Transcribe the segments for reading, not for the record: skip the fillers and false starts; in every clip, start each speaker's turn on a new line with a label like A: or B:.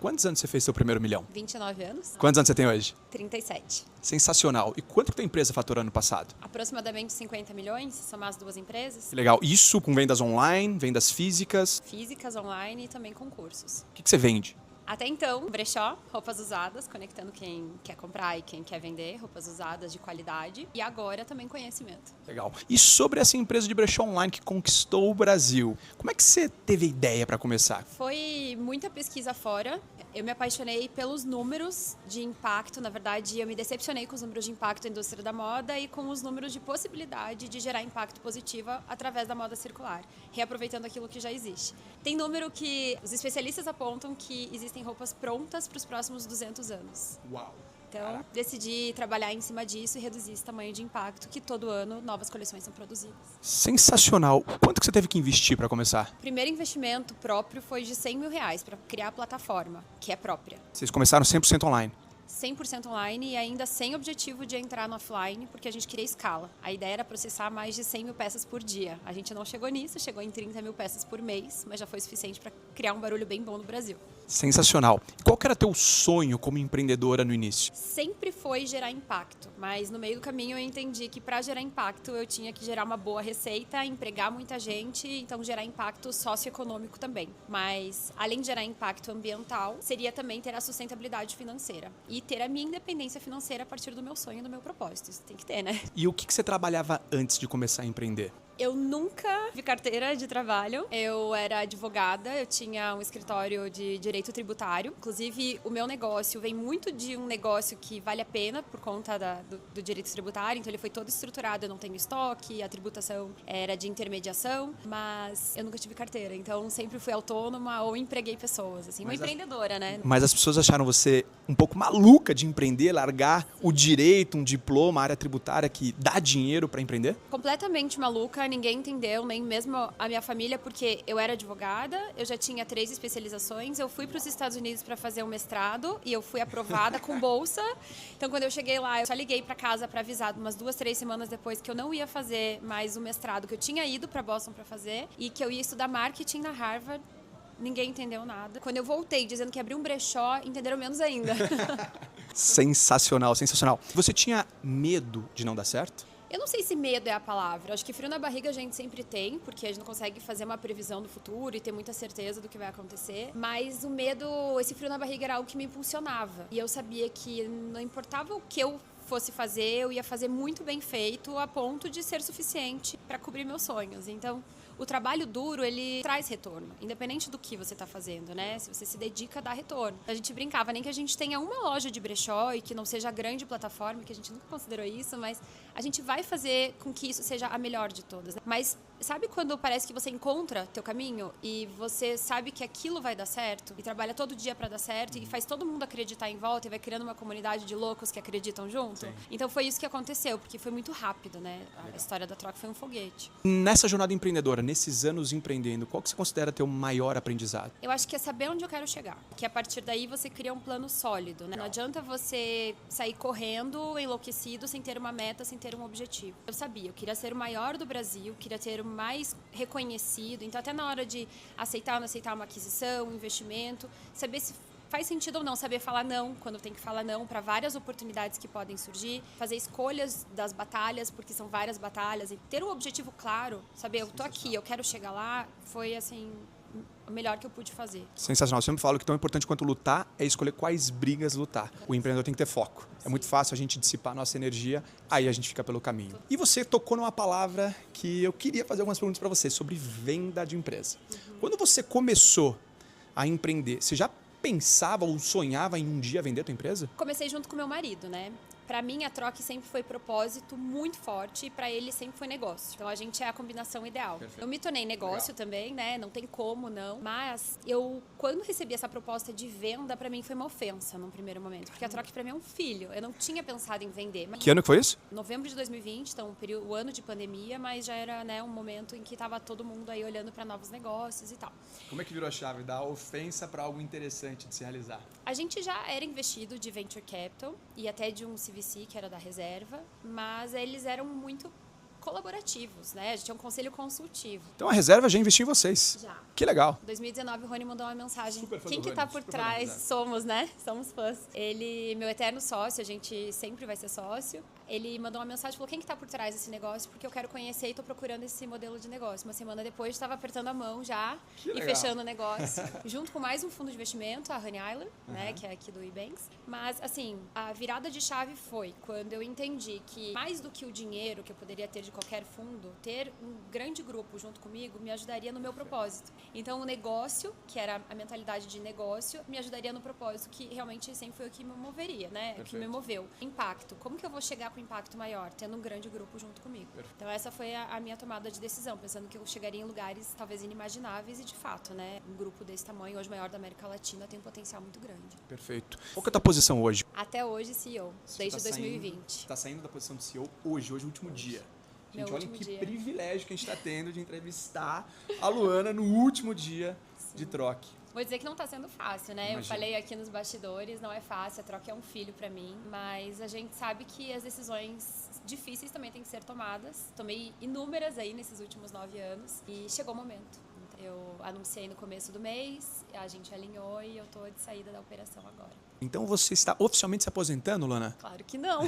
A: quantos anos você fez seu primeiro milhão?
B: 29 anos.
A: Quantos anos você tem hoje?
B: 37.
A: Sensacional. E quanto que tua empresa faturou ano passado?
B: Aproximadamente 50 milhões, se somar as duas empresas.
A: Que legal. Isso com vendas online, vendas físicas.
B: Físicas, online e também concursos.
A: O que você vende?
B: Até então, brechó, roupas usadas, conectando quem quer comprar e quem quer vender, roupas usadas de qualidade. E agora também conhecimento.
A: Legal. E sobre essa empresa de brechó online que conquistou o Brasil, como é que você teve a ideia para começar?
B: Foi muita pesquisa fora. Eu me apaixonei pelos números de impacto. Na verdade, eu me decepcionei com os números de impacto da indústria da moda e com os números de possibilidade de gerar impacto positivo através da moda circular, reaproveitando aquilo que já existe. Tem número que os especialistas apontam que existem roupas prontas para os próximos 200 anos.
A: Uau!
B: Então, decidi trabalhar em cima disso e reduzir esse tamanho de impacto, que todo ano novas coleções são produzidas.
A: Sensacional. Quanto que você teve que investir para começar?
B: O primeiro investimento próprio foi de R$100 mil para criar a plataforma, que é própria.
A: Vocês começaram 100% online.
B: 100% online e ainda sem objetivo de entrar no offline, porque a gente queria escala. A ideia era processar mais de 100 mil peças por dia. A gente não chegou nisso, chegou em 30 mil peças por mês, mas já foi suficiente para criar um barulho bem bom no Brasil.
A: Sensacional. Qual que era teu sonho como empreendedora no início?
B: Sempre foi gerar impacto, mas no meio do caminho eu entendi que para gerar impacto eu tinha que gerar uma boa receita, empregar muita gente, então gerar impacto socioeconômico também. Mas além de gerar impacto ambiental, seria também ter a sustentabilidade financeira e ter a minha independência financeira a partir do meu sonho e do meu propósito. Isso tem que ter, né?
A: E o que você trabalhava antes de começar a empreender?
B: Eu nunca vi carteira de trabalho. Eu era advogada, eu tinha um escritório de direito tributário. Inclusive, o meu negócio vem muito de um negócio que vale a pena por conta do direito tributário. Então, ele foi todo estruturado. Eu não tenho estoque, a tributação era de intermediação, mas eu nunca tive carteira. Então, sempre fui autônoma ou empreguei pessoas, assim, uma empreendedora, né?
A: Mas as pessoas acharam você um pouco maluca de empreender, largar o direito, um diploma, a área tributária que dá dinheiro para empreender?
B: Completamente maluca. Ninguém entendeu, nem mesmo a minha família, porque eu era advogada, eu já tinha 3 especializações, eu fui para os Estados Unidos para fazer um mestrado e eu fui aprovada com bolsa. Então, quando eu cheguei lá, eu só liguei para casa para avisar umas 2, 3 semanas depois que eu não ia fazer mais o mestrado, que eu tinha ido para Boston para fazer e que eu ia estudar marketing na Harvard. Ninguém entendeu nada. Quando eu voltei dizendo que abri um brechó, entenderam menos ainda.
A: Sensacional, sensacional. Você tinha medo de não dar certo?
B: Eu não sei se medo é a palavra. Acho que frio na barriga a gente sempre tem, porque a gente não consegue fazer uma previsão do futuro e ter muita certeza do que vai acontecer. Mas o medo, esse frio na barriga era algo que me impulsionava. E eu sabia que não importava o que eu fosse fazer, eu ia fazer muito bem feito a ponto de ser suficiente para cobrir meus sonhos. Então, o trabalho duro, ele traz retorno, independente do que você está fazendo, né? Se você se dedica, dá retorno. A gente brincava, nem que a gente tenha uma loja de brechó e que não seja a grande plataforma, que a gente nunca considerou isso, mas a gente vai fazer com que isso seja a melhor de todas, né? Mas sabe quando parece que você encontra teu caminho e você sabe que aquilo vai dar certo e trabalha todo dia para dar certo e faz todo mundo acreditar em volta e vai criando uma comunidade de loucos que acreditam junto? Sim. Então foi isso que aconteceu, porque foi muito rápido, né? A história da troca foi um foguete.
A: Nessa jornada empreendedora, nesses anos empreendendo, qual que você considera teu maior aprendizado?
B: Eu acho que é saber onde eu quero chegar, que a partir daí você cria um plano sólido, né? Não adianta você sair correndo, enlouquecido, sem ter uma meta, sem ter um objetivo. Eu sabia, eu queria ser o maior do Brasil, queria ter o mais reconhecido, então até na hora de aceitar ou não aceitar uma aquisição, um investimento, saber se faz sentido ou não, saber falar não, quando tem que falar não para várias oportunidades que podem surgir, fazer escolhas das batalhas, porque são várias batalhas, e ter um objetivo claro, saber, eu tô aqui, eu quero chegar lá, foi assim, o melhor que eu pude fazer.
A: Sensacional. Eu sempre falo que tão importante quanto lutar é escolher quais brigas lutar. O empreendedor tem que ter foco. É muito fácil a gente dissipar a nossa energia, aí a gente fica pelo caminho. E você tocou numa palavra que eu queria fazer algumas perguntas para você sobre venda de empresa. Quando você começou a empreender, você já pensava ou sonhava em um dia vender a tua empresa?
B: Comecei junto com meu marido, né? Para mim, a troca sempre foi propósito muito forte e para ele sempre foi negócio. Então, a gente é a combinação ideal. Perfeito. Eu me tornei negócio também, né? Não tem como, não. Mas eu, quando recebi essa proposta de venda, para mim foi uma ofensa num primeiro momento. Porque a troca para mim é um filho. Eu não tinha pensado em vender. Mas
A: que ano que foi isso?
B: Novembro de 2020, então o ano de pandemia, mas já era, né, um momento em que estava todo mundo aí olhando para novos negócios e tal.
A: Como é que virou a chave da ofensa para algo interessante de se realizar?
B: A gente já era investido de Venture Capital e até de um CVC, que era da reserva, mas eles eram muito colaborativos, né? A gente é um conselho consultivo.
A: Então a reserva já investiu em vocês.
B: Já.
A: Que legal.
B: Em 2019, o Rony mandou uma mensagem.
A: Super fã
B: Quem
A: do
B: que
A: Rony,
B: tá por
A: super
B: trás?
A: valorizado.
B: Somos, né? Somos fãs. Ele, meu eterno sócio, a gente sempre vai ser sócio. Ele mandou uma mensagem, falou, quem que tá por trás desse negócio? Porque eu quero conhecer e tô procurando esse modelo de negócio. Uma semana depois, estava apertando a mão já
A: Que
B: e
A: legal.
B: fechando o negócio. Junto com mais um fundo de investimento, a Honey Island, né? Que é aqui do Ebanks. Mas, assim, a virada de chave foi quando eu entendi que, mais do que o dinheiro que eu poderia ter de qualquer fundo, ter um grande grupo junto comigo me ajudaria no meu propósito. Então, o negócio, que era a mentalidade de negócio, me ajudaria no propósito, que realmente sempre foi o que me moveria, né? O que me moveu. Impacto. Como que eu vou chegar com impacto maior? Tendo um grande grupo junto comigo. Então, essa foi a minha tomada de decisão, pensando que eu chegaria em lugares talvez inimagináveis e, de fato, né? Um grupo desse tamanho, hoje maior da América Latina, tem um potencial muito grande.
A: Perfeito. Qual que é a tua posição hoje?
B: Até hoje, CEO, desde 2020.
A: Está saindo da posição de CEO hoje é o último dia.
B: Meu
A: Gente, olha
B: último
A: que
B: dia.
A: privilégio que a gente está tendo de entrevistar a Luana no último dia de troque.
B: Vou dizer que não está sendo fácil, né?
A: Imagina.
B: Eu falei aqui nos bastidores, não é fácil, a troca é um filho para mim, mas a gente sabe que as decisões difíceis também têm que ser tomadas. Tomei inúmeras aí nesses últimos 9 anos e chegou o momento. Eu anunciei no começo do mês, a gente alinhou e eu tô de saída da operação agora.
A: Então você está oficialmente se aposentando, Luana?
B: Claro que não.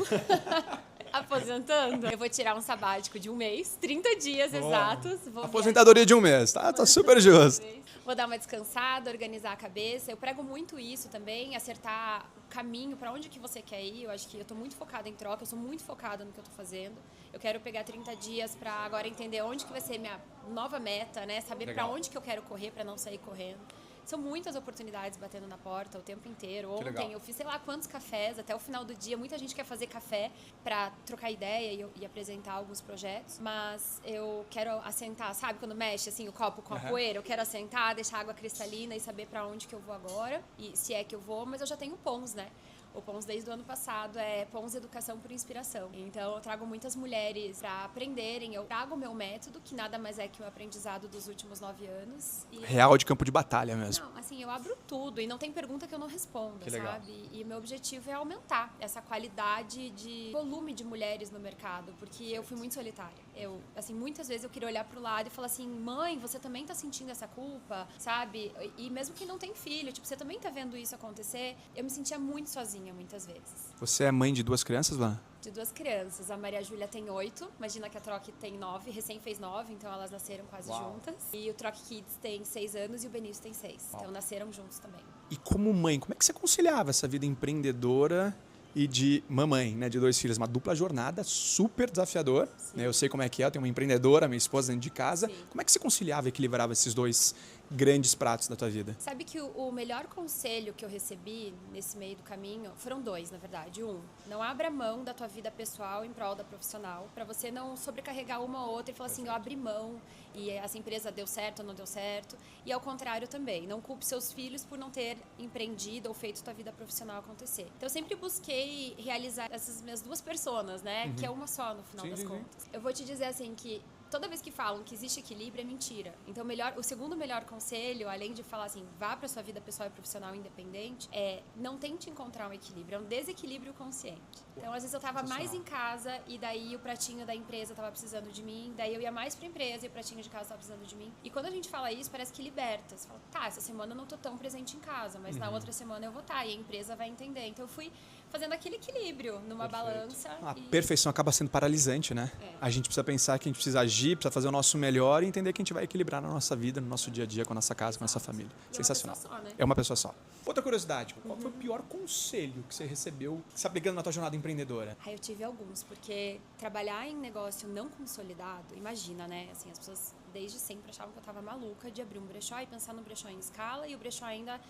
B: Aposentando. Eu vou tirar um sabático de um mês, 30 dias exatos. Vou
A: Aposentadoria de um mês, tá super justo.
B: Vou dar uma descansada, organizar a cabeça. Eu prego muito isso também, acertar o caminho para onde que você quer ir. Eu acho que eu tô muito focada em troca, eu sou muito focada no que eu tô fazendo. Eu quero pegar 30 dias para agora entender onde que vai ser minha nova meta, né? Saber para onde que eu quero correr para não sair correndo. São muitas oportunidades batendo na porta o tempo inteiro. Ontem eu fiz sei lá quantos cafés, até o final do dia. Muita gente quer fazer café para trocar ideia e apresentar alguns projetos. Mas eu quero assentar, sabe? Quando mexe assim o copo com a poeira, eu quero assentar, deixar a água cristalina e saber para onde que eu vou agora. E se é que eu vou, mas eu já tenho Pons, né? O Pons, desde o ano passado, é Pons Educação por Inspiração. Então, eu trago muitas mulheres para aprenderem. Eu trago o meu método, que nada mais é que o aprendizado dos últimos 9 anos. E...
A: Real de campo de batalha mesmo.
B: Não, assim, eu abro tudo e não tem pergunta que eu não responda, sabe? E o meu objetivo é aumentar essa qualidade de volume de mulheres no mercado, porque eu fui muito solitária. Eu, assim, muitas vezes eu queria olhar pro lado e falar assim, mãe, você também tá sentindo essa culpa, sabe? E mesmo que não tem filho, tipo, você também tá vendo isso acontecer, eu me sentia muito sozinha muitas vezes.
A: Você é mãe de 2 crianças, Luana?
B: De 2 crianças. A Maria Júlia tem 8. Imagina que a Troque tem 9. Recém fez 9, então elas nasceram quase juntas. E o Troque Kids tem 6 anos e o Benício tem 6. Então nasceram juntos também.
A: E como mãe, como é que você conciliava essa vida empreendedora e de mamãe, né, de 2 filhos? Uma dupla jornada super desafiador. Né? Eu sei como é que é, eu tenho uma empreendedora, minha esposa dentro de casa. Sim. Como é que você conciliava e equilibrava esses 2 grandes pratos da tua vida?
B: Sabe que o melhor conselho que eu recebi nesse meio do caminho, foram 2, na verdade. Não abra mão da tua vida pessoal em prol da profissional, para você não sobrecarregar uma ou outra e falar assim, eu abri mão e essa empresa deu certo ou não deu certo. E ao contrário também, não culpe seus filhos por não ter empreendido ou feito tua vida profissional acontecer. Então eu sempre busquei realizar essas minhas 2 personas, né, que é uma só no final das contas. Eu vou te dizer assim que toda vez que falam que existe equilíbrio, é mentira. Então, o segundo melhor conselho, além de falar assim, vá para sua vida pessoal e profissional independente, é não tente encontrar um equilíbrio, é um desequilíbrio consciente. Então, às vezes eu tava mais em casa e daí o pratinho da empresa tava precisando de mim, daí eu ia mais pra empresa e o pratinho de casa tava precisando de mim. E quando a gente fala isso, parece que liberta. Você fala, tá, essa semana eu não tô tão presente em casa, mas na outra semana eu vou estar e a empresa vai entender. Então, eu fui fazendo aquele equilíbrio numa balança.
A: A perfeição acaba sendo paralisante, né? A gente precisa pensar que a gente precisa agir, precisa fazer o nosso melhor e entender que a gente vai equilibrar na nossa vida, no nosso dia a dia, com a nossa casa, com a nossa família. Sensacional.
B: É uma pessoa só, né?
A: É uma pessoa só. Outra curiosidade, qual foi o pior conselho que você recebeu, se aplicando na tua jornada empreendedora?
B: Eu tive alguns, porque trabalhar em negócio não consolidado, imagina, né? Assim, as pessoas desde sempre achavam que eu tava maluca de abrir um brechó e pensar no brechó em escala, e o brechó ainda...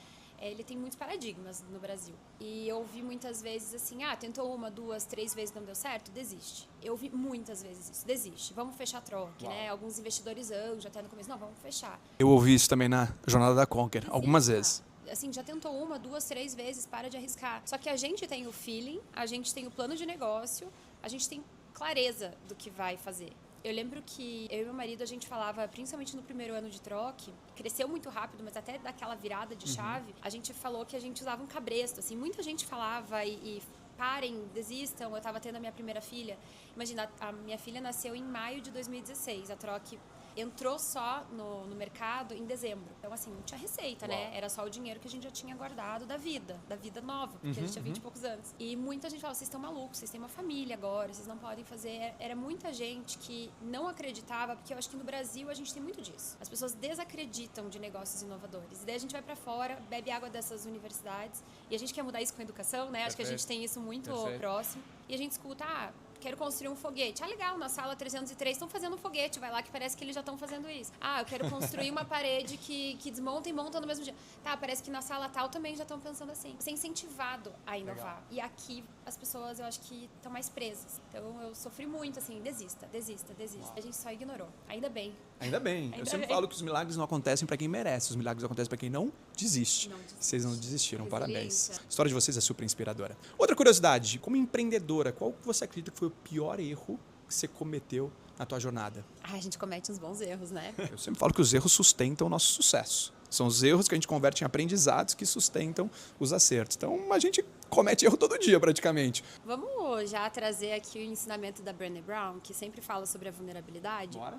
B: ele tem muitos paradigmas no Brasil. E eu ouvi muitas vezes assim, tentou 1, 2, 3 vezes não deu certo, desiste. Eu ouvi muitas vezes isso, desiste, vamos fechar a troca, né? Alguns investidores anjos até no começo, não, vamos fechar.
A: Eu ouvi isso também na jornada da Conquer, algumas vezes.
B: Assim, já tentou 1, 2, 3 vezes, para de arriscar. Só que a gente tem o feeling, a gente tem o plano de negócio, a gente tem clareza do que vai fazer. Eu lembro que eu e meu marido, a gente falava, principalmente no primeiro ano de troque, cresceu muito rápido, mas até daquela virada de chave, a gente falou que a gente usava um cabresto, assim, muita gente falava e parem, desistam. Eu tava tendo a minha primeira filha. Imagina, a minha filha nasceu em maio de 2016. A Troc entrou só no mercado em dezembro. Então, assim, não tinha receita, né? Era só o dinheiro que a gente já tinha guardado da vida nova, porque a gente tinha 20 e poucos anos. E muita gente falava, vocês estão malucos, vocês têm uma família agora, vocês não podem fazer. Era muita gente que não acreditava, porque eu acho que no Brasil a gente tem muito disso. As pessoas desacreditam de negócios inovadores. E daí a gente vai pra fora, bebe água dessas universidades, e a gente quer mudar isso com a educação, né? Acho que a gente tem isso muito próximo. E a gente escuta, quero construir um foguete. Legal, na sala 303 estão fazendo um foguete. Vai lá que parece que eles já estão fazendo isso. Eu quero construir uma parede que desmonta e monta no mesmo dia. Parece que na sala tal também já estão pensando assim. Você é incentivado a inovar. Legal. E aqui as pessoas, eu acho que estão mais presas. Então eu sofri muito, assim, desista. Uau. A gente só ignorou. Ainda bem. Eu sempre falo que os milagres não acontecem para quem merece. Os milagres acontecem para quem não desiste. Vocês não desistiram, parabéns. A história de vocês é super inspiradora. Outra curiosidade, como empreendedora, qual que você acredita que foi o pior erro que você cometeu na tua jornada? A gente comete uns bons erros, né?
A: Eu sempre falo que os erros sustentam o nosso sucesso. São os erros que a gente converte em aprendizados que sustentam os acertos. Então, a gente comete erro todo dia, praticamente.
B: Vamos já trazer aqui o ensinamento da Brené Brown, que sempre fala sobre a vulnerabilidade.
A: Bora.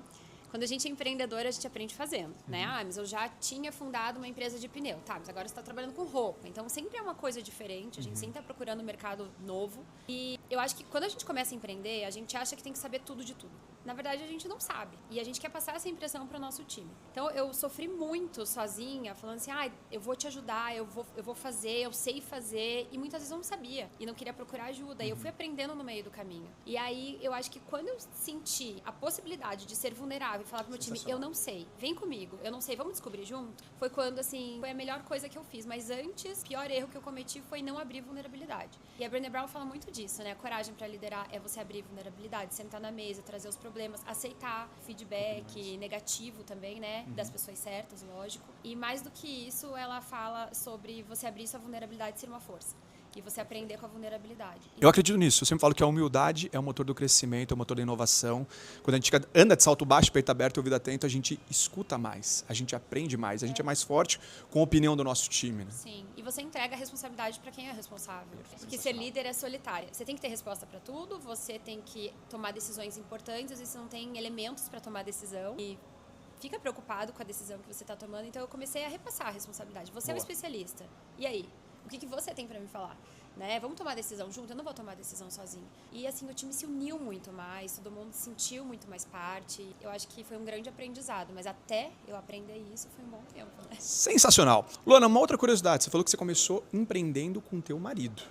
B: Quando a gente é empreendedora, a gente aprende fazendo, né? Mas eu já tinha fundado uma empresa de pneu. Mas agora você está trabalhando com roupa. Então, sempre é uma coisa diferente. A gente sempre está procurando um mercado novo. E eu acho que quando a gente começa a empreender, a gente acha que tem que saber tudo de tudo. Na verdade, a gente não sabe. E a gente quer passar essa impressão para o nosso time. Então, eu sofri muito sozinha, falando assim, eu vou te ajudar, eu vou fazer, eu sei fazer. E muitas vezes eu não sabia. E não queria procurar ajuda. E eu fui aprendendo no meio do caminho. E aí, eu acho que quando eu senti a possibilidade de ser vulnerável e falar pro meu time, eu não sei, vem comigo, eu não sei, vamos descobrir junto, foi quando, assim, foi a melhor coisa que eu fiz. Mas antes, o pior erro que eu cometi foi não abrir vulnerabilidade. E a Brené Brown fala muito disso, né? A coragem para liderar é você abrir vulnerabilidade, sentar na mesa, trazer os problemas, aceitar feedback negativo também, né? Das pessoas certas, lógico. E mais do que isso, ela fala sobre você abrir sua vulnerabilidade e ser uma força. E você aprender com a vulnerabilidade.
A: Eu acredito nisso. Eu sempre falo que a humildade é o motor do crescimento, é o motor da inovação. Quando a gente anda de salto baixo, peito aberto, ouvido atento, a gente escuta mais, a gente aprende mais, a gente é mais forte com a opinião do nosso time. Né?
B: Sim, e você entrega a responsabilidade para quem é responsável. Porque ser líder é solitário. Você tem que ter resposta para tudo, você tem que tomar decisões importantes, às vezes você não tem elementos para tomar decisão. E fica preocupado com a decisão que você está tomando. Então eu comecei a repassar a responsabilidade. Você é um especialista. E aí? O que você tem para me falar? Né? Vamos tomar decisão junto? Eu não vou tomar decisão sozinha. E assim, o time se uniu muito mais, todo mundo sentiu muito mais parte. Eu acho que foi um grande aprendizado, mas até eu aprender isso foi um bom tempo, né?
A: Sensacional. Luana, uma outra curiosidade, você falou que você começou empreendendo com teu marido.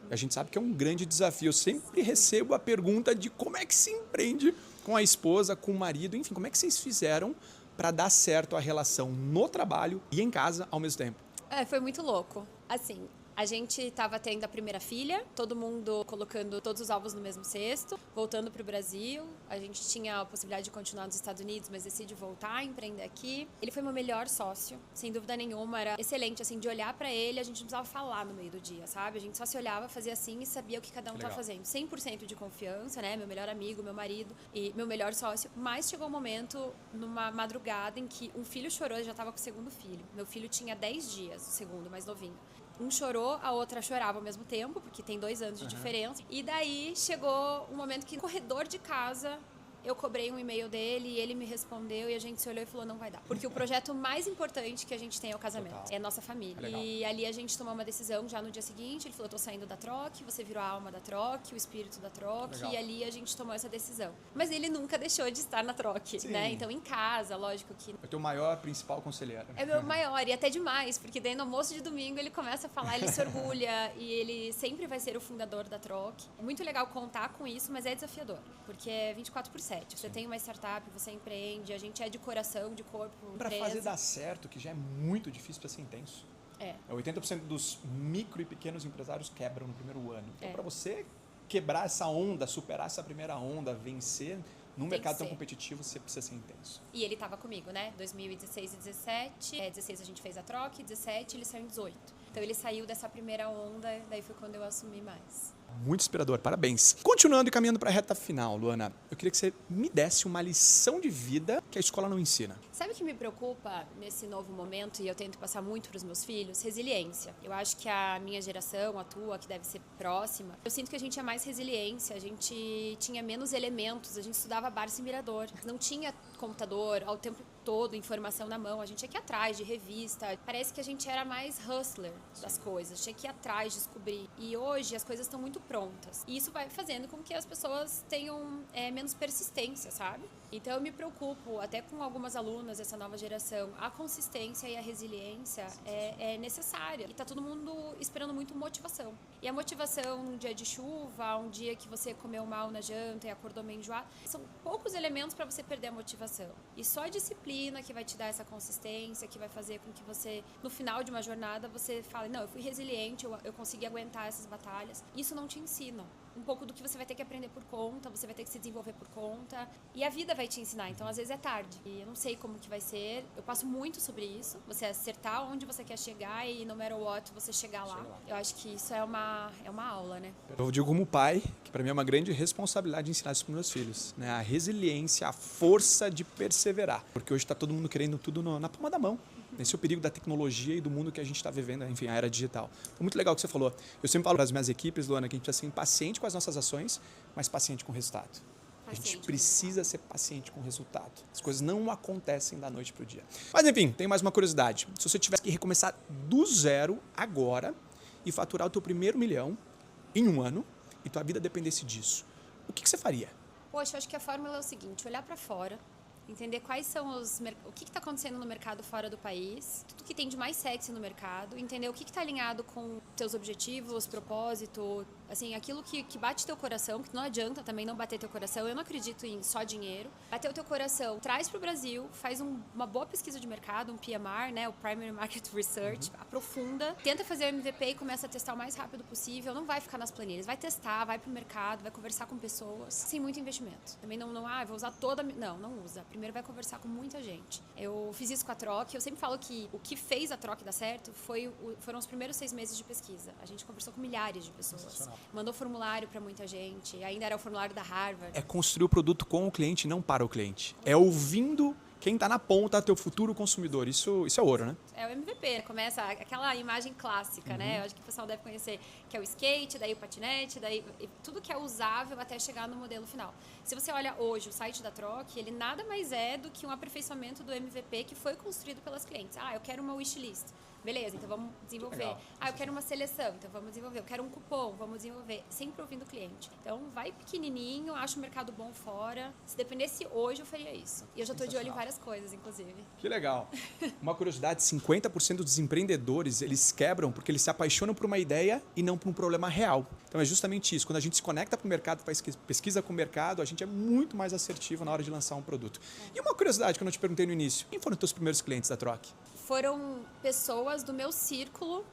A: A gente sabe que é um grande desafio. Eu sempre recebo a pergunta de como é que se empreende com a esposa, com o marido, enfim, como é que vocês fizeram para dar certo a relação no trabalho e em casa ao mesmo tempo?
B: Foi muito louco. Assim, a gente estava tendo a primeira filha, todo mundo colocando todos os ovos no mesmo cesto, voltando para o Brasil. A gente tinha a possibilidade de continuar nos Estados Unidos, mas decidi voltar, empreender aqui. Ele foi meu melhor sócio, sem dúvida nenhuma. Era excelente, assim, de olhar para ele, a gente não precisava falar no meio do dia, sabe? A gente só se olhava, fazia assim e sabia o que cada um tá fazendo. 100% de confiança, né? Meu melhor amigo, meu marido e meu melhor sócio. Mas chegou um momento, numa madrugada, em que um filho chorou, eu já estava com o segundo filho. Meu filho tinha 10 dias, o segundo, mais novinho. Um chorou, a outra chorava ao mesmo tempo, porque tem 2 anos de diferença. E daí chegou um momento que no corredor de casa eu cobrei um e-mail dele e ele me respondeu e a gente se olhou e falou, não vai dar. Porque o projeto mais importante que a gente tem é o casamento, é a nossa família. E ali a gente tomou uma decisão já no dia seguinte, ele falou, eu tô saindo da Troc, você virou a alma da Troc, o espírito da Troc, e ali a gente tomou essa decisão. Mas ele nunca deixou de estar na Troc, né? Então em casa, lógico que...
A: É o teu maior principal conselheiro.
B: É meu maior, e até demais, porque daí no almoço de domingo ele começa a falar, ele se orgulha e ele sempre vai ser o fundador da Troc. É muito legal contar com isso, mas é desafiador, porque é 24/7. Você tem uma startup, você empreende, a gente é de coração, de corpo,
A: para fazer dar certo, que já é muito difícil para ser intenso. 80% dos micro e pequenos empresários quebram no primeiro ano. Então, para você quebrar essa onda, superar essa primeira onda, vencer num mercado tão competitivo, você precisa ser intenso.
B: E ele estava comigo, né? 2016 e 17. 16 a gente fez a Troc, 17 ele saiu em 18. Então ele saiu dessa primeira onda, daí foi quando eu assumi mais.
A: Muito inspirador, parabéns. Continuando e caminhando para a reta final, Luana, eu queria que você me desse uma lição de vida que a escola não ensina.
B: Sabe o que me preocupa nesse novo momento, e eu tento passar muito para os meus filhos? Resiliência. Eu acho que a minha geração, a tua, que deve ser próxima, eu sinto que a gente tinha mais resiliência, a gente tinha menos elementos, a gente estudava Barça e Mirador, não tinha computador ao tempo todo, informação na mão, a gente tinha que ir atrás de revista, parece que a gente era mais hustler das coisas, tinha que ir atrás, descobrir. E hoje as coisas estão muito prontas. E isso vai fazendo com que as pessoas tenham menos persistência, sabe? Então eu me preocupo, até com algumas alunas dessa nova geração, a consistência e a resiliência é necessária. E tá todo mundo esperando muito motivação. E a motivação num dia de chuva, um dia que você comeu mal na janta e acordou meio enjoado, são poucos elementos para você perder a motivação. E só a disciplina que vai te dar essa consistência, que vai fazer com que você, no final de uma jornada, você fale, não, eu fui resiliente, eu consegui aguentar essas batalhas. Isso não te ensina. Um pouco do que você vai ter que aprender por conta, você vai ter que se desenvolver por conta, e a vida vai te ensinar, então às vezes é tarde. E eu não sei como que vai ser, eu passo muito sobre isso, você acertar onde você quer chegar e no matter what, você chegar lá. Eu acho que isso é uma aula, né?
A: Eu digo como pai, que para mim é uma grande responsabilidade ensinar isso para meus filhos, né? A resiliência, a força de perseverar, porque hoje está todo mundo querendo tudo na palma da mão. Esse é o perigo da tecnologia e do mundo que a gente está vivendo, enfim, a era digital. Foi muito legal o que você falou. Eu sempre falo para as minhas equipes, Luana, que a gente precisa ser impaciente com as nossas ações, mas paciente com o resultado. A gente precisa ser paciente com o resultado. As coisas não acontecem da noite para o dia. Mas, enfim, tem mais uma curiosidade. Se você tivesse que recomeçar do zero agora e faturar o teu primeiro milhão em um ano e tua vida dependesse disso, o que você faria?
B: Poxa, eu acho que a fórmula é o seguinte, olhar para fora, entender quais são o que está acontecendo no mercado fora do país, tudo que tem de mais sexy no mercado, entender o que está alinhado com teus objetivos, propósito, assim, aquilo que bate teu coração, que não adianta também não bater teu coração, eu não acredito em só dinheiro. Bater o teu coração, traz para o Brasil, faz uma boa pesquisa de mercado, um PMR, né, o Primary Market Research, aprofunda, tenta fazer o MVP e começa a testar o mais rápido possível, não vai ficar nas planilhas, vai testar, vai para o mercado, vai conversar com pessoas, sem muito investimento. Também não vou usar toda, não usa. Primeiro vai conversar com muita gente. Eu fiz isso com a Troc, eu sempre falo que o que fez a Troc dar certo foram os primeiros 6 meses de pesquisa. A gente conversou com milhares de pessoas. Mandou formulário para muita gente, ainda era o formulário da Harvard.
A: É construir o produto com o cliente, não para o cliente. É ouvindo quem está na ponta, teu futuro consumidor. Isso é ouro, né?
B: É o MVP, começa aquela imagem clássica, né? Eu acho que o pessoal deve conhecer, que é o skate, daí o patinete, daí tudo que é usável até chegar no modelo final. Se você olha hoje o site da Troc, ele nada mais é do que um aperfeiçoamento do MVP que foi construído pelas clientes. Eu quero uma wishlist. Beleza, então vamos desenvolver.
A: Legal.
B: Eu quero uma seleção, então vamos desenvolver. Eu quero um cupom, vamos desenvolver. Sempre ouvindo o cliente. Então, vai pequenininho, acha um mercado bom fora. Se dependesse hoje, eu faria isso. E eu já estou de olho em várias coisas, inclusive.
A: Que legal. Uma curiosidade, 50% dos empreendedores, eles quebram porque eles se apaixonam por uma ideia e não por um problema real. Então, é justamente isso. Quando a gente se conecta para o mercado, faz pesquisa com o mercado, a gente é muito mais assertivo na hora de lançar um produto. E uma curiosidade que eu não te perguntei no início. Quem foram os teus primeiros clientes da Troc?
B: Foram pessoas do meu círculo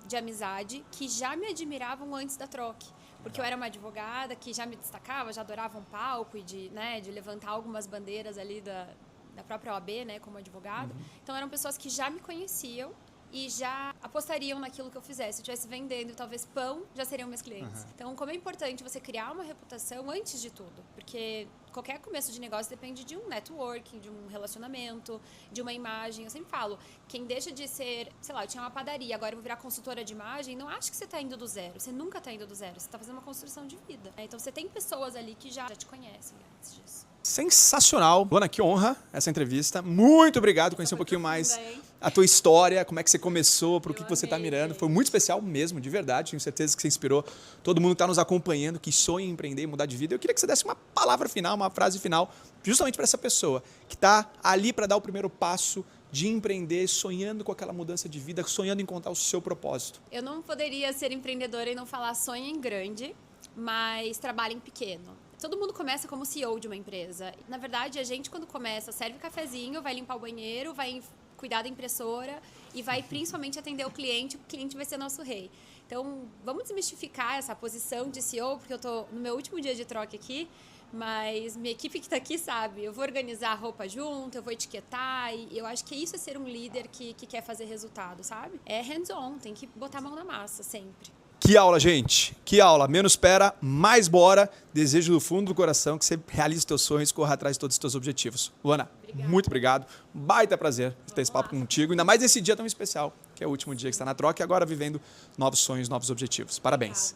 B: de amizade que já me admiravam antes da Troc. Porque eu era uma advogada que já me destacava, já adorava um palco e de levantar algumas bandeiras ali da própria OAB, né, como advogada. Então eram pessoas que já me conheciam e já apostariam naquilo que eu fizesse. Se eu estivesse vendendo talvez pão, já seriam meus clientes. Então, como é importante você criar uma reputação antes de tudo. Porque qualquer começo de negócio depende de um networking, de um relacionamento, de uma imagem. Eu sempre falo, quem deixa de ser, sei lá, eu tinha uma padaria, agora eu vou virar consultora de imagem, não acho que você está indo do zero. Você nunca está indo do zero, você está fazendo uma construção de vida. Então, você tem pessoas ali que já te conhecem antes disso.
A: Sensacional. Luana, que honra essa entrevista. Muito obrigado. Conhecer um pouquinho mais a tua história, como é que você começou, para o que você está mirando. Foi muito especial mesmo, de verdade. Tenho certeza que você inspirou todo mundo que está nos acompanhando, que sonha em empreender e mudar de vida. Eu queria que você desse uma palavra final, uma frase final, justamente para essa pessoa que está ali para dar o primeiro passo de empreender, sonhando com aquela mudança de vida, sonhando em encontrar o seu propósito.
B: Eu não poderia ser empreendedora e não falar sonho em grande, mas trabalho em pequeno. Todo mundo começa como CEO de uma empresa. Na verdade, a gente, quando começa, serve cafezinho, vai limpar o banheiro, vai cuidar da impressora e vai principalmente atender o cliente vai ser nosso rei. Então, vamos desmistificar essa posição de CEO, porque eu estou no meu último dia de Troc aqui, mas minha equipe que está aqui sabe, eu vou organizar a roupa junto, eu vou etiquetar, e eu acho que isso é ser um líder que quer fazer resultado, sabe? É hands-on, tem que botar a mão na massa sempre.
A: Que aula, gente. Que aula. Menos espera, mais bora. Desejo do fundo do coração que você realize os teus sonhos, corra atrás de todos os teus objetivos. Luana, muito obrigado. Baita prazer ter esse papo contigo. Ainda mais esse dia tão especial, que é o último dia que você está na troca e agora vivendo novos sonhos, novos objetivos. Parabéns.